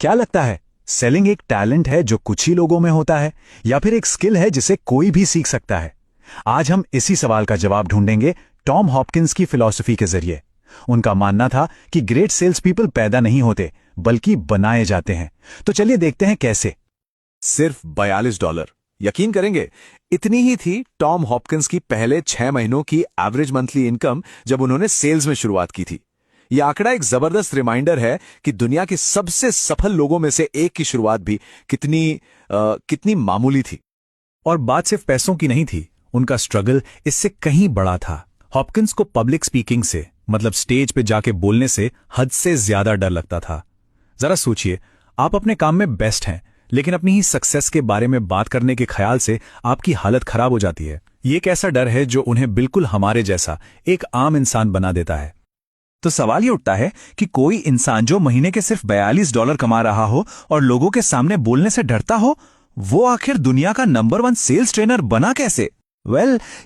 क्या लगता है, सेलिंग एक टैलेंट है जो कुछ ही लोगों में होता है, या फिर एक स्किल है जिसे कोई भी सीख सकता है? आज हम इसी सवाल का जवाब ढूंढेंगे टॉम हॉपकिंस की फिलॉसफी के जरिए। उनका मानना था कि ग्रेट सेल्स पीपल पैदा नहीं होते बल्कि बनाए जाते हैं। तो चलिए देखते हैं कैसे। सिर्फ $42, यकीन करेंगे, इतनी ही थी टॉम हॉपकिंस की पहले 6 महीनों की एवरेज मंथली इनकम जब उन्होंने सेल्स में शुरुआत की थी। यह आंकड़ा एक जबरदस्त रिमाइंडर है कि दुनिया के सबसे सफल लोगों में से एक की शुरुआत भी कितनी मामूली थी। और बात सिर्फ पैसों की नहीं थी, उनका स्ट्रगल इससे कहीं बड़ा था। हॉपकिंस को पब्लिक स्पीकिंग से, मतलब स्टेज पे जाके बोलने से हद से ज्यादा डर लगता था। जरा सोचिए, आप अपने काम में बेस्ट हैं, लेकिन अपनी ही सक्सेस के बारे में बात करने के ख्याल से आपकी हालत खराब हो जाती है। ये एक ऐसा डर है जो उन्हें बिल्कुल हमारे जैसा एक आम इंसान बना देता है। तो सवाल ये उठता है कि कोई इंसान जो महीने के सिर्फ $42 कमा रहा हो और लोगों के सामने बोलने से डरता हो, वो आखिर दुनिया का नंबर 1 सेल्स ट्रेनर बना कैसे?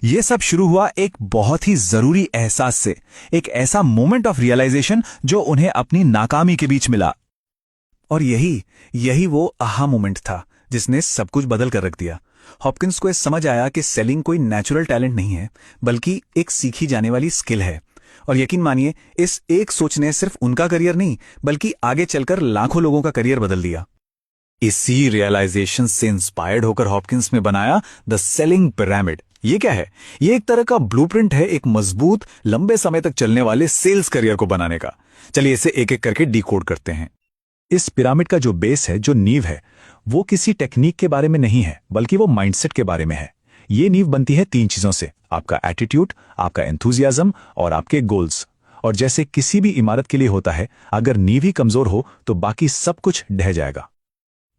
ये सब शुरू हुआ एक बहुत ही जरूरी एहसास से, एक ऐसा मोमेंट ऑफ रियलाइजेशन जो उन्हें अपनी नाकामी के बीच मिला। और यही वो आहा मोमेंट था जिसने सब कुछ बदल कर रख दिया। हॉपकिंस को समझ आया कि सेलिंग कोई नेचुरल टैलेंट नहीं है, बल्कि एक सीखी जाने वाली स्किल है। और यकीन मानिए, इस एक सोच ने सिर्फ उनका करियर नहीं, बल्कि आगे चलकर लाखों लोगों का करियर बदल दिया। इसी रियलाइजेशन से इंस्पायर्ड होकर हॉपकिंस में बनाया द सेलिंग पिरामिड। ये क्या है? ये एक तरह का ब्लूप्रिंट है एक मजबूत, लंबे समय तक चलने वाले सेल्स करियर को बनाने का। चलिए इसे एक एक करके डिकोड करते हैं। इस पिरामिड का जो बेस है, जो नींव है, वो किसी टेक्निक के बारे में नहीं है, बल्कि वो माइंडसेट के बारे में है। ये नींव बनती है 3 चीजों से: आपका एटीट्यूड, आपका एंथुजियाज्म और आपके गोल्स। और जैसे किसी भी इमारत के लिए होता है, अगर नींव ही कमजोर हो तो बाकी सब कुछ ढह जाएगा।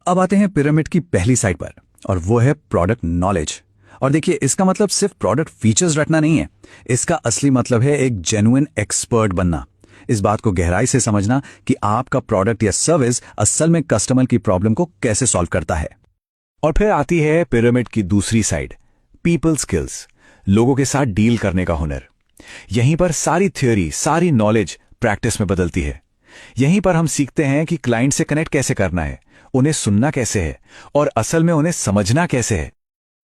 अब आते हैं पिरामिड की पहली साइड पर, और वो है प्रोडक्ट नॉलेज। और देखिए, इसका मतलब सिर्फ प्रोडक्ट फीचर्स रटना नहीं है, इसका असली मतलब है एक जेन्युइन एक्सपर्ट बनना। इस बात को गहराई से समझना कि आपका प्रोडक्ट या सर्विस असल में कस्टमर की प्रॉब्लम को कैसे सॉल्व करता है। और फिर आती है पिरामिड की दूसरी साइड, पीपल स्किल्स, लोगों के साथ डील करने का हुनर। यहीं पर सारी थ्योरी, सारी नॉलेज प्रैक्टिस में बदलती है। यहीं पर हम सीखते हैं कि क्लाइंट से कनेक्ट कैसे करना है, उन्हें सुनना कैसे है, और असल में उन्हें समझना कैसे है।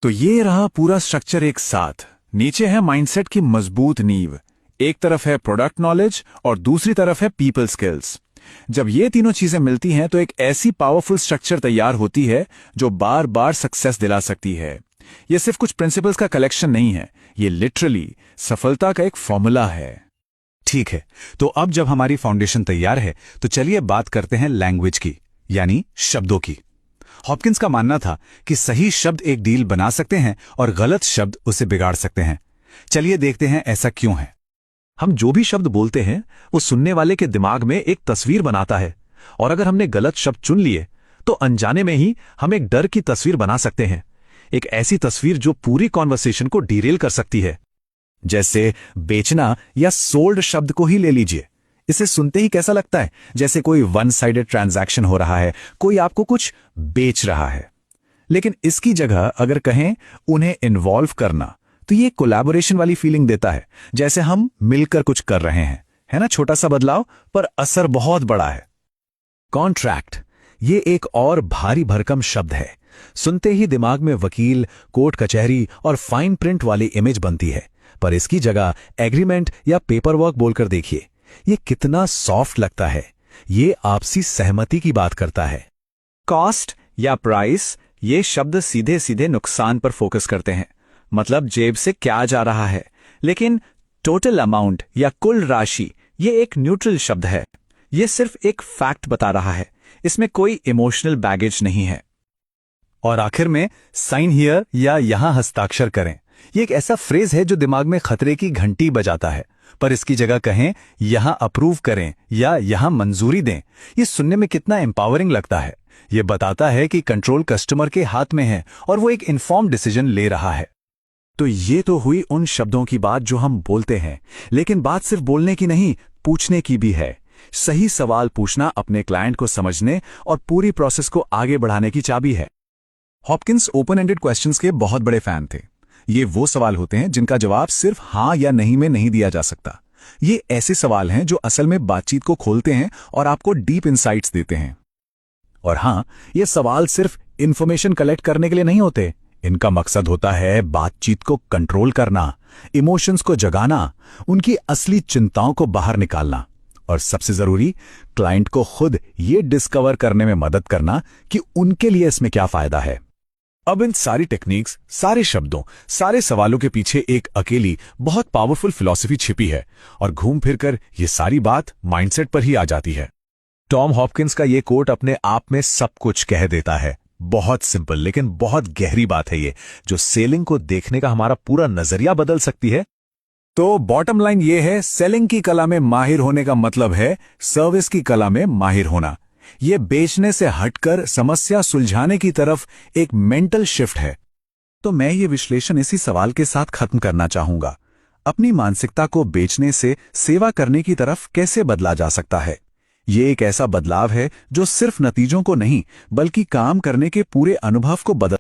तो ये रहा पूरा स्ट्रक्चर एक साथ। नीचे है माइंडसेट की मजबूत नींव, एक तरफ है प्रोडक्ट नॉलेज और दूसरी तरफ है पीपल स्किल्स। जब ये तीनों चीजें मिलती हैं तो एक ऐसी पावरफुल स्ट्रक्चर तैयार होती है जो बार बार सक्सेस दिला सकती है। ये सिर्फ कुछ प्रिंसिपल्स का कलेक्शन नहीं है, ये लिटरली सफलता का एक फॉर्मूला है। ठीक है, तो अब जब हमारी फाउंडेशन तैयार है, तो चलिए बात करते हैं लैंग्वेज की, यानी शब्दों की। हॉपकिंस का मानना था कि सही शब्द एक डील बना सकते हैं और गलत शब्द उसे बिगाड़ सकते हैं। चलिए देखते हैं ऐसा क्यों है। हम जो भी शब्द बोलते हैं, वो सुनने वाले के दिमाग में एक तस्वीर बनाता है, और अगर हमने गलत शब्द चुन लिए तो अनजाने में ही हम एक डर की तस्वीर बना सकते हैं, एक ऐसी तस्वीर जो पूरी कॉन्वर्सेशन को डिरेल कर सकती है। जैसे बेचना या सोल्ड शब्द को ही ले लीजिए। इसे सुनते ही कैसा लगता है? जैसे कोई वन साइडेड ट्रांजैक्शन हो रहा है, कोई आपको कुछ बेच रहा है। लेकिन इसकी जगह अगर कहें उन्हें इन्वॉल्व करना, तो ये कोलैबोरेशन वाली फीलिंग देता है, जैसे हम मिलकर कुछ कर रहे हैं। है ना, छोटा सा बदलाव पर असर बहुत बड़ा है। कॉन्ट्रैक्ट, ये एक और भारी भरकम शब्द है। सुनते ही दिमाग में वकील, कोर्ट कचहरी और फाइन प्रिंट वाली इमेज बनती है, पर इसकी जगह एग्रीमेंट या पेपर वर्क बोलकर देखिए, ये कितना सॉफ्ट लगता है। ये आपसी सहमति की बात करता है। कॉस्ट या प्राइस, ये शब्द सीधे सीधे नुकसान पर फोकस करते हैं, मतलब जेब से क्या जा रहा है। लेकिन टोटल अमाउंट या कुल राशि, ये एक न्यूट्रल शब्द है। ये सिर्फ एक फैक्ट बता रहा है, इसमें कोई इमोशनल बैगेज नहीं है। और आखिर में साइन हियर या यहां हस्ताक्षर करें, ये एक ऐसा फ्रेज है जो दिमाग में खतरे की घंटी बजाता है, पर इसकी जगह कहें यहां अप्रूव करें या यहां मंजूरी दें, ये सुनने में कितना एम्पावरिंग लगता है। ये बताता है कि कंट्रोल कस्टमर के हाथ में है और वो एक इन्फॉर्म्ड डिसीजन ले रहा है। तो ये तो हुई उन शब्दों की बात जो हम बोलते हैं, लेकिन बात सिर्फ बोलने की नहीं, पूछने की भी है। सही सवाल पूछना अपने क्लाइंट को समझने और पूरी प्रोसेस को आगे बढ़ाने की चाबी है। हॉपकिंस ओपन एंडेड क्वेश्चंस के बहुत बड़े फैन थे। ये वो सवाल होते हैं जिनका जवाब सिर्फ हाँ या नहीं में नहीं दिया जा सकता। ये ऐसे सवाल हैं जो असल में बातचीत को खोलते हैं और आपको डीप इंसाइट्स देते हैं। और हां, ये सवाल सिर्फ इंफॉर्मेशन कलेक्ट करने के लिए नहीं होते। इनका मकसद होता है बातचीत को कंट्रोल करना, इमोशंस को जगाना, उनकी असली चिंताओं को बाहर निकालना और सबसे जरूरी, क्लाइंट को खुद ये डिस्कवर करने में मदद करना कि उनके लिए इसमें क्या फायदा है। अब इन सारी टेक्निक्स, सारे शब्दों, सारे सवालों के पीछे एक अकेली बहुत पावरफुल फिलॉसफी छिपी है और घूम फिरकर ये सारी बात माइंडसेट पर ही आ जाती है। टॉम हॉपकिंस का ये कोट अपने आप में सब कुछ कह देता है। बहुत सिंपल लेकिन बहुत गहरी बात है ये, जो सेलिंग को देखने का हमारा पूरा नजरिया बदल सकती है। तो बॉटम लाइन ये है, सेलिंग की कला में माहिर होने का मतलब है सर्विस की कला में माहिर होना। ये बेचने से हटकर समस्या सुलझाने की तरफ एक मेंटल शिफ्ट है। तो मैं ये विश्लेषण इसी सवाल के साथ खत्म करना चाहूंगा, अपनी मानसिकता को बेचने से सेवा करने की तरफ कैसे बदला जा सकता है। ये एक ऐसा बदलाव है जो सिर्फ नतीजों को नहीं बल्कि काम करने के पूरे अनुभव को बदल